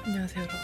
안녕하세요 여러분.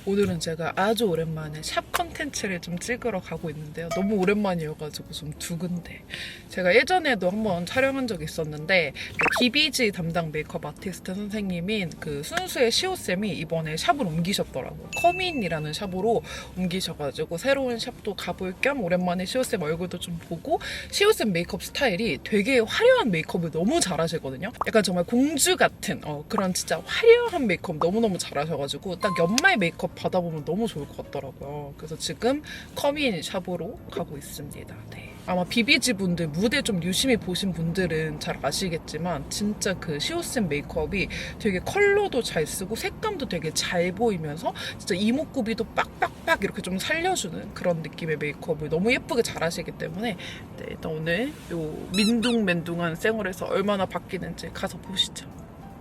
오늘은 제가 아주 오랜만에 샵 컨텐츠를 좀 찍으러 가고 있는데요. 너무 오랜만이어가지고 좀 두근데, 제가 예전에도 한번 촬영한 적이 있었는데 그 DBG 담당 메이크업 아티스트 선생님인 그 순수의 시오쌤이 이번에 샵을 옮기셨더라고요. 커민이라는 샵으로 옮기셔가지고 새로운 샵도 가볼 겸 오랜만에 시오쌤 얼굴도 좀 보고, 시오쌤 메이크업 스타일이 되게 화려한 메이크업을 너무 잘하시거든요. 약간 정말 공주 같은 그런 진짜 화려한 메이크업 너무너무 잘하셔가지고 딱 연말 메이크업 받아보면 너무 좋을 것 같더라고요. 그래서 지금 커민 샵으로 가고 있습니다. 네. 아마 비비지 분들, 무대 좀 유심히 보신 분들은 잘 아시겠지만 진짜 그 시오쌤 메이크업이 되게 컬러도 잘 쓰고 색감도 되게 잘 보이면서 진짜 이목구비도 빡빡빡 이렇게 좀 살려주는 그런 느낌의 메이크업을 너무 예쁘게 잘 하시기 때문에, 네, 일단 오늘 요 민둥맨둥한 생얼에서 얼마나 바뀌는지 가서 보시죠.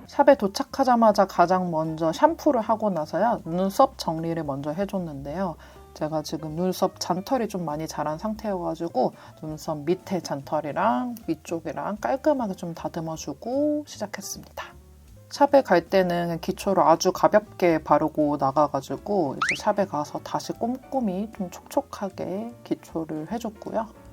샵에 도착하자마자 가장 먼저 샴푸를 하고 나서야 눈썹 정리를 먼저 해줬는데요. 제가 지금 눈썹 잔털이 좀 많이 자란 상태여가지고 눈썹 밑에 잔털이랑 위쪽이랑 깔끔하게 좀 다듬어주고 시작했습니다. 샵에 갈 때는 그냥 기초를 아주 가볍게 바르고 나가가지고 이제 샵에 가서 다시 꼼꼼히 좀 촉촉하게 기초를 해줬고요.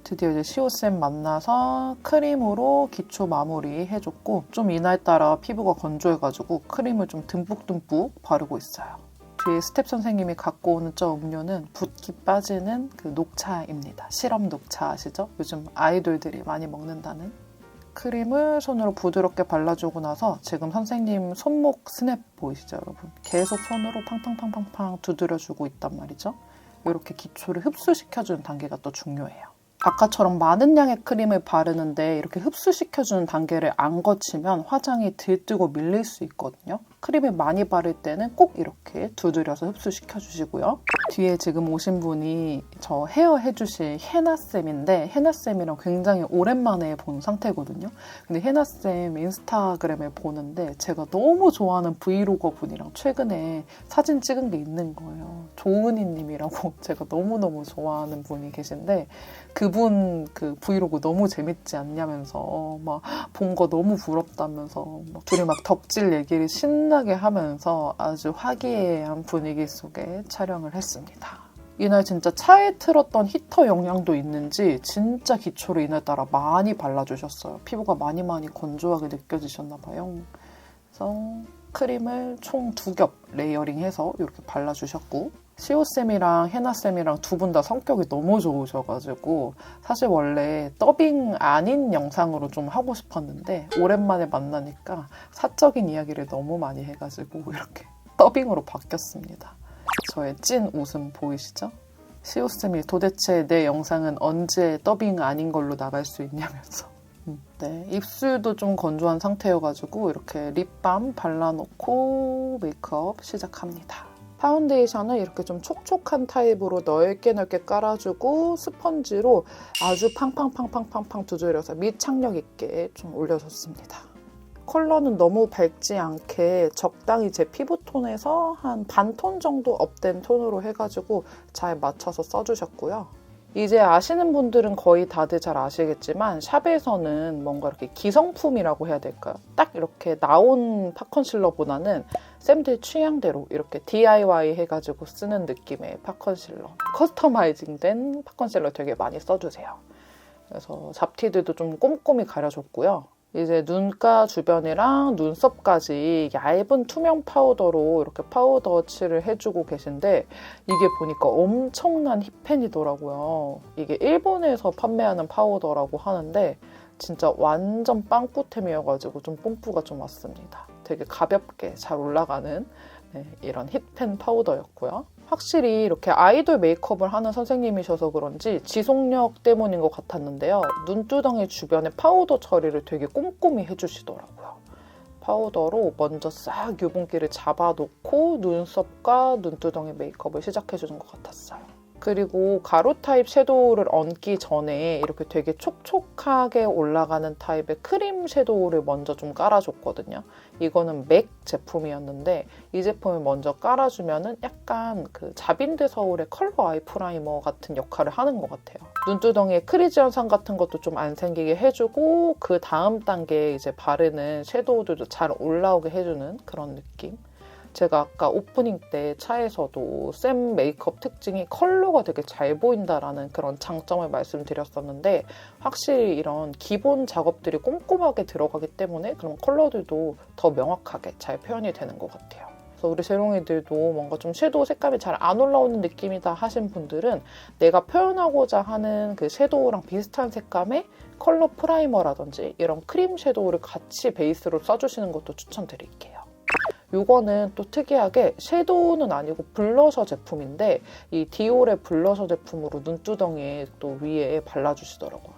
드디어 이제 시오쌤 만나서 크림으로 기초 마무리 해줬고, 좀 이날따라 피부가 건조해가지고 크림을 좀 듬뿍듬뿍 바르고 있어요. 뒤에 스텝 선생님이 갖고 오는 저 음료는 붓기 빠지는 그 녹차입니다. 시럽 녹차 아시죠? 요즘 아이돌들이 많이 먹는다는. 크림을 손으로 부드럽게 발라주고 나서 지금 선생님 손목 스냅 보이시죠 여러분? 계속 손으로 팡팡팡팡팡 두드려주고 있단 말이죠. 이렇게 기초를 흡수시켜주는 단계가 또 중요해요. 아까처럼 많은 양의 크림을 바르는데 이렇게 흡수시켜주는 단계를 안 거치면 화장이 들뜨고 밀릴 수 있거든요. 크림을 많이 바를 때는 꼭 이렇게 두드려서 흡수시켜주시고요. 뒤에 지금 오신 분이 저 헤어 해주실 해나쌤인데, 해나쌤이랑 굉장히 오랜만에 본 상태거든요. 근데 해나쌤 인스타그램을 보는데 제가 너무 좋아하는 브이로거 분이랑 최근에 사진 찍은 게 있는 거예요. 조은희님이라고 제가 너무너무 좋아하는 분이 계신데, 그분 그 브이로그 너무 재밌지 않냐면서 막 본 거 너무 부럽다면서 막 둘이 막 덕질 얘기를 신나게 하면서 아주 화기애애한 분위기 속에 촬영을 했습니다. 이날 진짜 차에 틀었던 히터 영향도 있는지 진짜 기초를 이날따라 많이 발라주셨어요. 피부가 많이 건조하게 느껴지셨나 봐요. 그래서 크림을 총 2겹 레이어링해서 이렇게 발라주셨고, 시오쌤이랑 해나쌤이랑 두 분 다 성격이 너무 좋으셔가지고 사실 원래 더빙 아닌 영상으로 좀 하고 싶었는데 오랜만에 만나니까 사적인 이야기를 너무 많이 해가지고 이렇게 더빙으로 바뀌었습니다. 저의 찐 웃음 보이시죠? 시오쌤이 도대체 내 영상은 언제 더빙 아닌 걸로 나갈 수 있냐면서. 네, 입술도 좀 건조한 상태여가지고 이렇게 립밤 발라놓고 메이크업 시작합니다. 파운데이션을 이렇게 좀 촉촉한 타입으로 넓게 깔아주고 스펀지로 아주 팡팡팡팡팡팡 두드려서 밀착력 있게 좀 올려줬습니다. 컬러는 너무 밝지 않게 적당히 제 피부톤에서 한 반톤 정도 업된 톤으로 해가지고 잘 맞춰서 써주셨고요. 이제 아시는 분들은 거의 다들 잘 아시겠지만 샵에서는 뭔가 이렇게 기성품이라고 해야 될까요? 딱 이렇게 나온 팝컨실러보다는 쌤들 취향대로 이렇게 DIY 해가지고 쓰는 느낌의 팝컨실러, 커스터마이징된 팝컨실러 되게 많이 써주세요. 그래서 잡티들도 좀 꼼꼼히 가려줬고요. 이제 눈가 주변이랑 눈썹까지 얇은 투명 파우더로 이렇게 파우더 칠을 해주고 계신데, 이게 보니까 엄청난 힙펜이더라고요. 이게 일본에서 판매하는 파우더라고 하는데 진짜 완전 빵꾸템이어가지고 좀 뽐뿌가 좀 왔습니다. 되게 가볍게 잘 올라가는 이런 힙펜 파우더였고요. 확실히 이렇게 아이돌 메이크업을 하는 선생님이셔서 그런지 지속력 때문인 것 같았는데요. 눈두덩이 주변에 파우더 처리를 되게 꼼꼼히 해주시더라고요. 파우더로 먼저 싹 유분기를 잡아놓고 눈썹과 눈두덩이 메이크업을 시작해주는 것 같았어요. 그리고 가루 타입 섀도우를 얹기 전에 이렇게 되게 촉촉하게 올라가는 타입의 크림 섀도우를 먼저 좀 깔아줬거든요. 이거는 맥 제품이었는데 이 제품을 먼저 깔아주면은 약간 그 자빈드 서울의 컬러 아이 프라이머 같은 역할을 하는 것 같아요. 눈두덩이에 크리즈 현상 같은 것도 좀 안 생기게 해주고, 그 다음 단계에 이제 바르는 섀도우들도 잘 올라오게 해주는 그런 느낌. 제가 아까 오프닝 때 차에서도 샘 메이크업 특징이 컬러가 되게 잘 보인다라는 그런 장점을 말씀드렸었는데 확실히 이런 기본 작업들이 꼼꼼하게 들어가기 때문에 그런 컬러들도 더 명확하게 잘 표현이 되는 것 같아요. 그래서 우리 재롱이들도 뭔가 좀 섀도우 색감이 잘 안 올라오는 느낌이다 하신 분들은 내가 표현하고자 하는 그 섀도우랑 비슷한 색감의 컬러 프라이머라든지 이런 크림 섀도우를 같이 베이스로 써주시는 것도 추천드릴게요. 이거는 또 특이하게 섀도우는 아니고 블러셔 제품인데 이 디올의 블러셔 제품으로 눈두덩이에 또 위에 발라주시더라고요.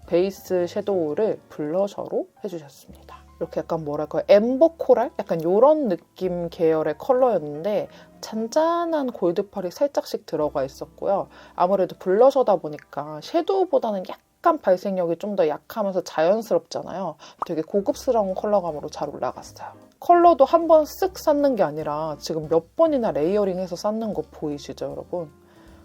베이스 섀도우를 블러셔로 해주셨습니다. 이렇게 약간 뭐랄까요, 엠버 코랄? 약간 이런 느낌 계열의 컬러였는데 잔잔한 골드펄이 살짝씩 들어가 있었고요. 아무래도 블러셔다 보니까 섀도우보다는 약간 발색력이 좀 더 약하면서 자연스럽잖아요. 되게 고급스러운 컬러감으로 잘 올라갔어요. 컬러도 한 번 쓱 쌓는 게 아니라 지금 몇 번이나 레이어링해서 쌓는 거 보이시죠, 여러분?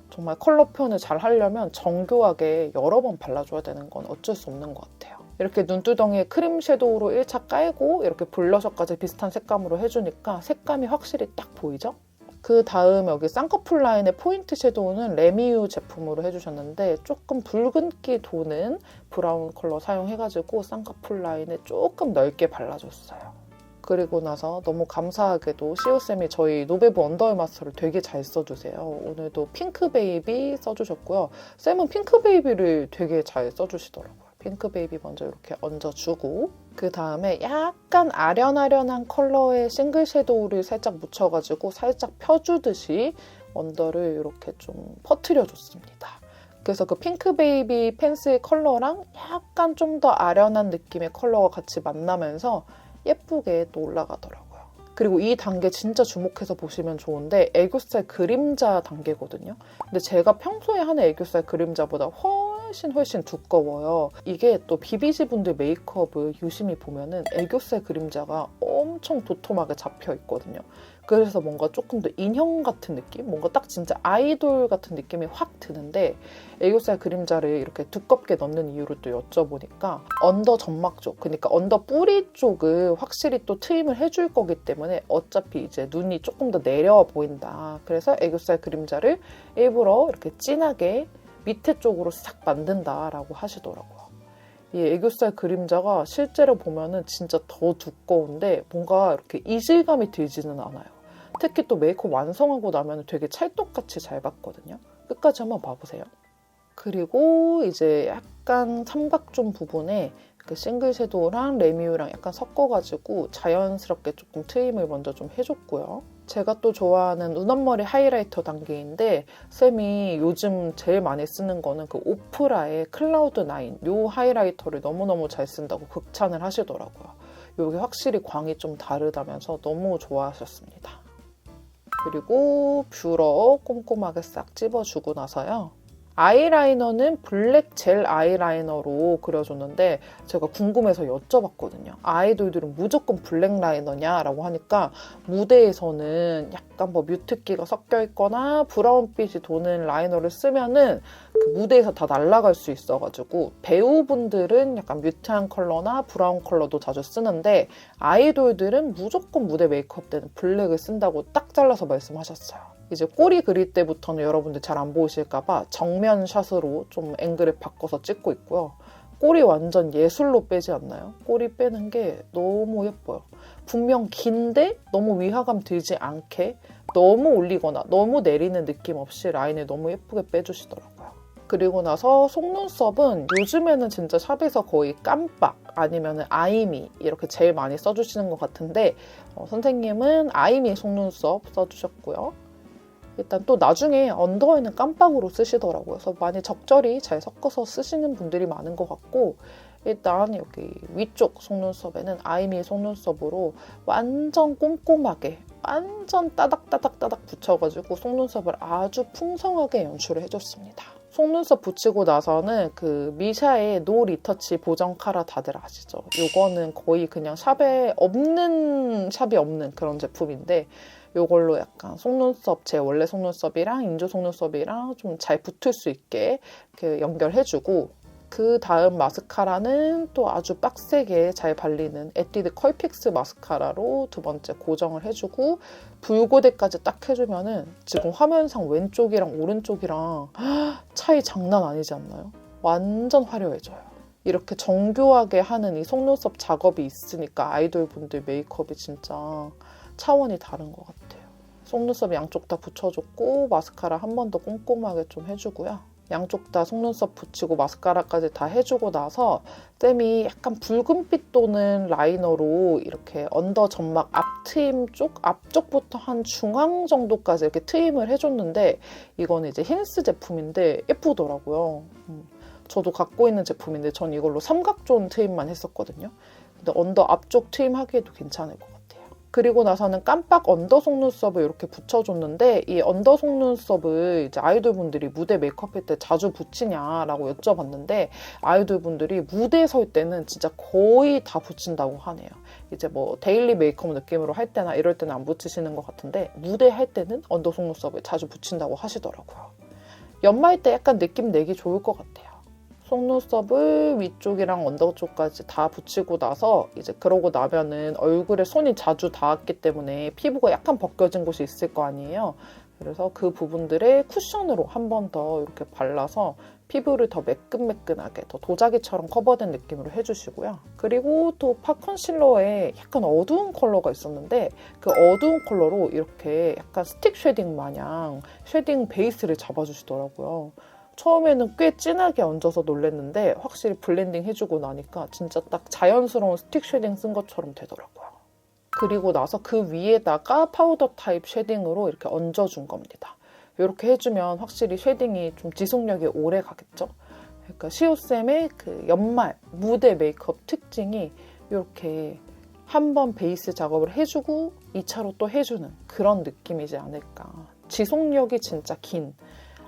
정말 컬러 표현을 잘 하려면 정교하게 여러 번 발라줘야 되는 건 어쩔 수 없는 것 같아요. 이렇게 눈두덩이에 크림 섀도우로 1차 깔고 이렇게 블러셔까지 비슷한 색감으로 해주니까 색감이 확실히 딱 보이죠? 그 다음 여기 쌍꺼풀 라인의 포인트 섀도우는 레미유 제품으로 해주셨는데 조금 붉은기 도는 브라운 컬러 사용해가지고 쌍꺼풀 라인에 조금 넓게 발라줬어요. 그리고 나서 너무 감사하게도 시우쌤이 저희 노베브 언더 아이 마스터를 되게 잘 써주세요. 오늘도 핑크 베이비 써주셨고요. 쌤은 핑크 베이비를 되게 잘 써주시더라고요. 핑크 베이비 먼저 이렇게 얹어주고 그 다음에 약간 아련아련한 컬러의 싱글 섀도우를 살짝 묻혀가지고 살짝 펴주듯이 언더를 이렇게 좀 퍼트려줬습니다. 그래서 그 핑크 베이비 펜슬 컬러랑 약간 좀 더 아련한 느낌의 컬러가 같이 만나면서 예쁘게 또 올라가더라고요. 그리고 이 단계 진짜 주목해서 보시면 좋은데 애교살 그림자 단계거든요. 근데 제가 평소에 하는 애교살 그림자보다 훨씬 두꺼워요. 이게 또 비비지 분들 메이크업을 유심히 보면은 애교살 그림자가 엄청 도톰하게 잡혀 있거든요. 그래서 뭔가 조금 더 인형 같은 느낌? 뭔가 딱 진짜 아이돌 같은 느낌이 확 드는데 애교살 그림자를 이렇게 두껍게 넣는 이유를 또 여쭤보니까 언더 점막 쪽, 그러니까 언더 뿌리 쪽을 확실히 또 트임을 해줄 거기 때문에 어차피 이제 눈이 조금 더 내려와 보인다. 그래서 애교살 그림자를 일부러 이렇게 진하게 밑에 쪽으로 싹 만든다라고 하시더라고요. 이 애교살 그림자가 실제로 보면은 진짜 더 두꺼운데 뭔가 이렇게 이질감이 들지는 않아요. 특히 또 메이크업 완성하고 나면 되게 찰떡같이 잘 받거든요. 끝까지 한번 봐보세요. 그리고 이제 약간 삼각존 부분에 그 싱글 섀도우랑 레미유랑 약간 섞어가지고 자연스럽게 조금 트임을 먼저 좀 해줬고요. 제가 또 좋아하는 눈 앞머리 하이라이터 단계인데 쌤이 요즘 제일 많이 쓰는 거는 그 오프라의 클라우드 9 이 하이라이터를 너무너무 잘 쓴다고 극찬을 하시더라고요. 이게 확실히 광이 좀 다르다면서 너무 좋아하셨습니다. 그리고 뷰러 꼼꼼하게 싹 찝어주고 나서요. 아이라이너는 블랙 젤 아이라이너로 그려줬는데 제가 궁금해서 여쭤봤거든요. 아이돌들은 무조건 블랙 라이너냐? 라고 하니까 무대에서는 약간 뭐 뮤트기가 섞여 있거나 브라운빛이 도는 라이너를 쓰면은 그 무대에서 다 날아갈 수 있어가지고 배우분들은 약간 뮤트한 컬러나 브라운 컬러도 자주 쓰는데 아이돌들은 무조건 무대 메이크업 때는 블랙을 쓴다고 딱 잘라서 말씀하셨어요. 이제 꼬리 그릴 때부터는 여러분들 잘 안 보이실까봐 정면 샷으로 좀 앵글을 바꿔서 찍고 있고요. 꼬리 완전 예술로 빼지 않나요? 꼬리 빼는 게 너무 예뻐요. 분명 긴데 너무 위화감 들지 않게 너무 올리거나 너무 내리는 느낌 없이 라인을 너무 예쁘게 빼주시더라고요. 그리고 나서 속눈썹은 요즘에는 진짜 샵에서 거의 깜빡 아니면 아이미 이렇게 제일 많이 써주시는 것 같은데 선생님은 아이미 속눈썹 써주셨고요. 일단 또 나중에 언더에는 깜빡으로 쓰시더라고요. 그래서 많이 적절히 잘 섞어서 쓰시는 분들이 많은 것 같고 일단 여기 위쪽 속눈썹에는 아이미 속눈썹으로 완전 꼼꼼하게 완전 따닥따닥따닥 붙여가지고 속눈썹을 아주 풍성하게 연출을 해줬습니다. 속눈썹 붙이고 나서는 그 미샤의 노 리터치 보정 카라 다들 아시죠? 이거는 거의 그냥 샵이 없는 그런 제품인데 이걸로 약간 속눈썹, 제 원래 속눈썹이랑 인조 속눈썹이랑 좀 잘 붙을 수 있게 이렇게 연결해주고 그 다음 마스카라는 또 아주 빡세게 잘 발리는 에뛰드 컬픽스 마스카라로 두 번째 고정을 해주고 붉고데까지 딱 해주면은 지금 화면상 왼쪽이랑 오른쪽이랑 차이 장난 아니지 않나요? 완전 화려해져요. 이렇게 정교하게 하는 이 속눈썹 작업이 있으니까 아이돌분들 메이크업이 진짜 차원이 다른 것 같아요. 속눈썹 양쪽 다 붙여줬고 마스카라 한 번 더 꼼꼼하게 좀 해주고요. 양쪽 다 속눈썹 붙이고 마스카라까지 다 해주고 나서 쌤이 약간 붉은빛 도는 라이너로 이렇게 언더 점막 앞 트임 쪽, 앞쪽부터 한 중앙 정도까지 이렇게 트임을 해줬는데 이거는 이제 힌스 제품인데 예쁘더라고요. 저도 갖고 있는 제품인데 전 이걸로 삼각존 트임만 했었거든요. 근데 언더 앞쪽 트임 하기에도 괜찮을 것 같아요. 그리고 나서는 깜빡 언더 속눈썹을 이렇게 붙여줬는데 이 언더 속눈썹을 이제 아이돌분들이 무대 메이크업할 때 자주 붙이냐라고 여쭤봤는데 아이돌분들이 무대에 설 때는 진짜 거의 다 붙인다고 하네요. 이제 뭐 데일리 메이크업 느낌으로 할 때나 이럴 때는 안 붙이시는 것 같은데 무대 할 때는 언더 속눈썹을 자주 붙인다고 하시더라고요. 연말 때 약간 느낌 내기 좋을 것 같아요. 속눈썹을 위쪽이랑 언더 쪽까지 다 붙이고 나서 이제 그러고 나면은 얼굴에 손이 자주 닿았기 때문에 피부가 약간 벗겨진 곳이 있을 거 아니에요. 그래서 그 부분들에 쿠션으로 한 번 더 이렇게 발라서 피부를 더 매끈매끈하게 더 도자기처럼 커버된 느낌으로 해주시고요. 그리고 또 파 컨실러에 약간 어두운 컬러가 있었는데 그 어두운 컬러로 이렇게 약간 스틱 쉐딩 마냥 쉐딩 베이스를 잡아주시더라고요. 처음에는 꽤 진하게 얹어서 놀랬는데 확실히 블렌딩 해주고 나니까 진짜 딱 자연스러운 스틱 쉐딩 쓴 것처럼 되더라고요. 그리고 나서 그 위에다가 파우더 타입 쉐딩으로 이렇게 얹어준 겁니다. 이렇게 해주면 확실히 쉐딩이 좀 지속력이 오래 가겠죠? 그러니까 시오쌤의 그 연말 무대 메이크업 특징이 이렇게 한 번 베이스 작업을 해주고 2차로 또 해주는 그런 느낌이지 않을까. 지속력이 진짜 긴.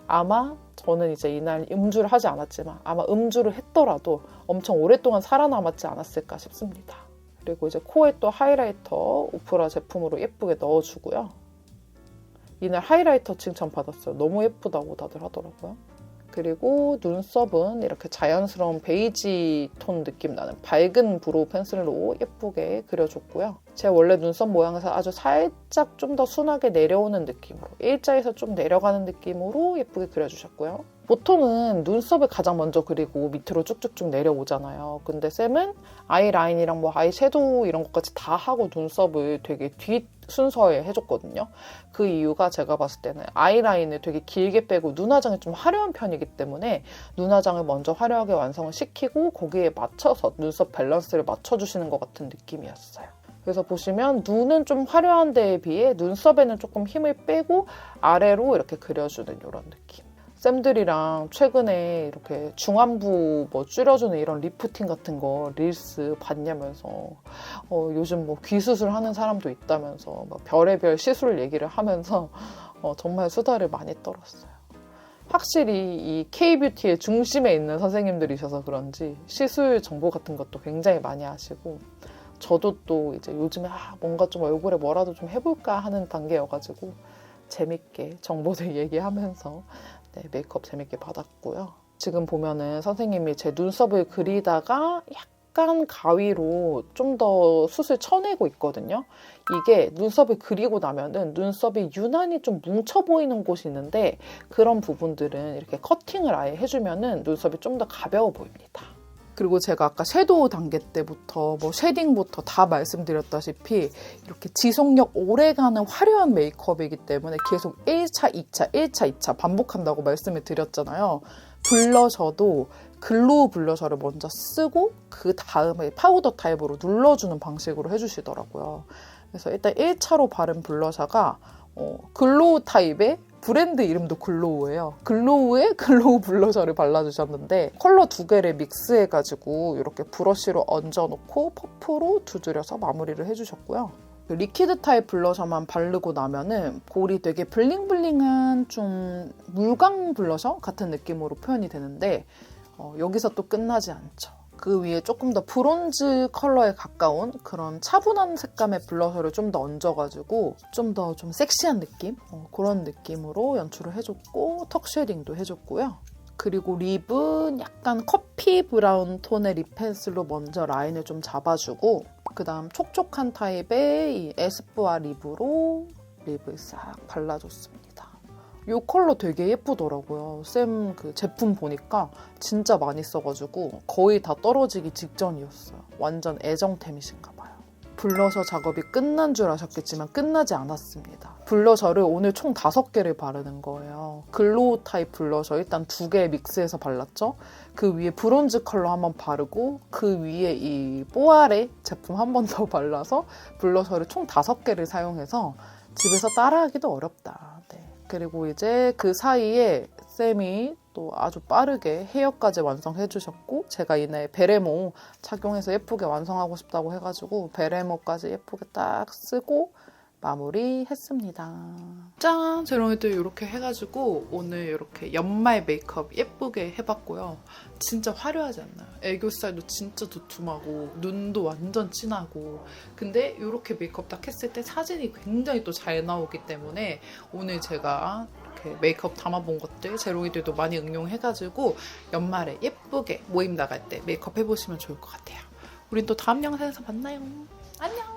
아마 저는 이제 이날 음주를 하지 않았지만 아마 음주를 했더라도 엄청 오랫동안 살아남았지 않았을까 싶습니다. 그리고 이제 코에 또 하이라이터 우프라 제품으로 예쁘게 넣어주고요. 이날 하이라이터 칭찬받았어요. 너무 예쁘다고 다들 하더라고요. 그리고 눈썹은 이렇게 자연스러운 베이지 톤 느낌 나는 밝은 브로우 펜슬로 예쁘게 그려줬고요. 제가 원래 눈썹 모양에서 아주 살짝 좀 더 순하게 내려오는 느낌으로 일자에서 좀 내려가는 느낌으로 예쁘게 그려주셨고요. 보통은 눈썹을 가장 먼저 그리고 밑으로 쭉쭉쭉 내려오잖아요. 근데 쌤은 아이라인이랑 뭐 아이섀도우 이런 것까지 다 하고 눈썹을 되게 뒷 순서에 해줬거든요. 그 이유가 제가 봤을 때는 아이라인을 되게 길게 빼고 눈화장이 좀 화려한 편이기 때문에 눈화장을 먼저 화려하게 완성을 시키고 거기에 맞춰서 눈썹 밸런스를 맞춰주시는 것 같은 느낌이었어요. 그래서 보시면 눈은 좀 화려한 데에 비해 눈썹에는 조금 힘을 빼고 아래로 이렇게 그려주는 이런 느낌. 쌤들이랑 최근에 이렇게 중안부 뭐 줄여주는 이런 리프팅 같은 거 릴스 봤냐면서 요즘 뭐 귀수술 하는 사람도 있다면서 막 별의별 시술 얘기를 하면서 정말 수다를 많이 떨었어요. 확실히 이 K-뷰티의 중심에 있는 선생님들이셔서 그런지 시술 정보 같은 것도 굉장히 많이 하시고 저도 또 이제 요즘에 뭔가 좀 얼굴에 뭐라도 좀 해볼까 하는 단계여가지고 재밌게 정보들 얘기하면서 메이크업 재밌게 받았고요. 지금 보면은 선생님이 제 눈썹을 그리다가 약간 가위로 좀 더 숱을 쳐내고 있거든요. 이게 눈썹을 그리고 나면은 눈썹이 유난히 좀 뭉쳐 보이는 곳이 있는데 그런 부분들은 이렇게 커팅을 아예 해주면은 눈썹이 좀 더 가벼워 보입니다. 그리고 제가 아까 섀도우 단계 때부터 뭐 쉐딩부터 다 말씀드렸다시피 이렇게 지속력 오래가는 화려한 메이크업이기 때문에 계속 1차, 2차, 1차, 2차 반복한다고 말씀을 드렸잖아요. 블러셔도 글로우 블러셔를 먼저 쓰고 그 다음에 파우더 타입으로 눌러주는 방식으로 해주시더라고요. 그래서 일단 1차로 바른 블러셔가 글로우 타입의 브랜드 이름도 글로우예요. 글로우에 글로우 블러셔를 발라주셨는데 컬러 두 개를 믹스해가지고 이렇게 브러쉬로 얹어놓고 퍼프로 두드려서 마무리를 해주셨고요. 리퀴드 타입 블러셔만 바르고 나면은 볼이 되게 블링블링한 좀 물광 블러셔 같은 느낌으로 표현이 되는데 여기서 또 끝나지 않죠. 그 위에 조금 더 브론즈 컬러에 가까운 그런 차분한 색감의 블러셔를 좀 더 얹어가지고 좀 더 좀 섹시한 느낌? 그런 느낌으로 연출을 해줬고 턱 쉐딩도 해줬고요. 그리고 립은 약간 커피 브라운 톤의 립 펜슬로 먼저 라인을 좀 잡아주고 그 다음 촉촉한 타입의 이 에스쁘아 립으로 립을 싹 발라줬습니다. 이 컬러 되게 예쁘더라고요. 쌤 그 제품 보니까 진짜 많이 써가지고 거의 다 떨어지기 직전이었어요. 완전 애정템이신가 봐요. 블러셔 작업이 끝난 줄 아셨겠지만 끝나지 않았습니다. 블러셔를 오늘 총 5개를 바르는 거예요. 글로우 타입 블러셔 일단 2개 믹스해서 발랐죠. 그 위에 브론즈 컬러 한번 바르고 그 위에 이 뽀아레 제품 한 번 더 발라서 블러셔를 총 5개를 사용해서 집에서 따라하기도 어렵다. 네. 그리고 이제 그 사이에 쌤이 또 아주 빠르게 헤어까지 완성해주셨고 제가 이내 베레모 착용해서 예쁘게 완성하고 싶다고 해가지고 베레모까지 예쁘게 딱 쓰고 마무리했습니다. 짠! 제롱이도 이렇게 해가지고 오늘 이렇게 연말 메이크업 예쁘게 해봤고요. 진짜 화려하지 않나요? 애교살도 진짜 두툼하고 눈도 완전 진하고 근데 이렇게 메이크업 딱 했을 때 사진이 굉장히 또 잘 나오기 때문에 오늘 제가 이렇게 메이크업 담아본 것들 제롱이들도 많이 응용해가지고 연말에 예쁘게 모임 나갈 때 메이크업 해보시면 좋을 것 같아요. 우린 또 다음 영상에서 만나요. 안녕!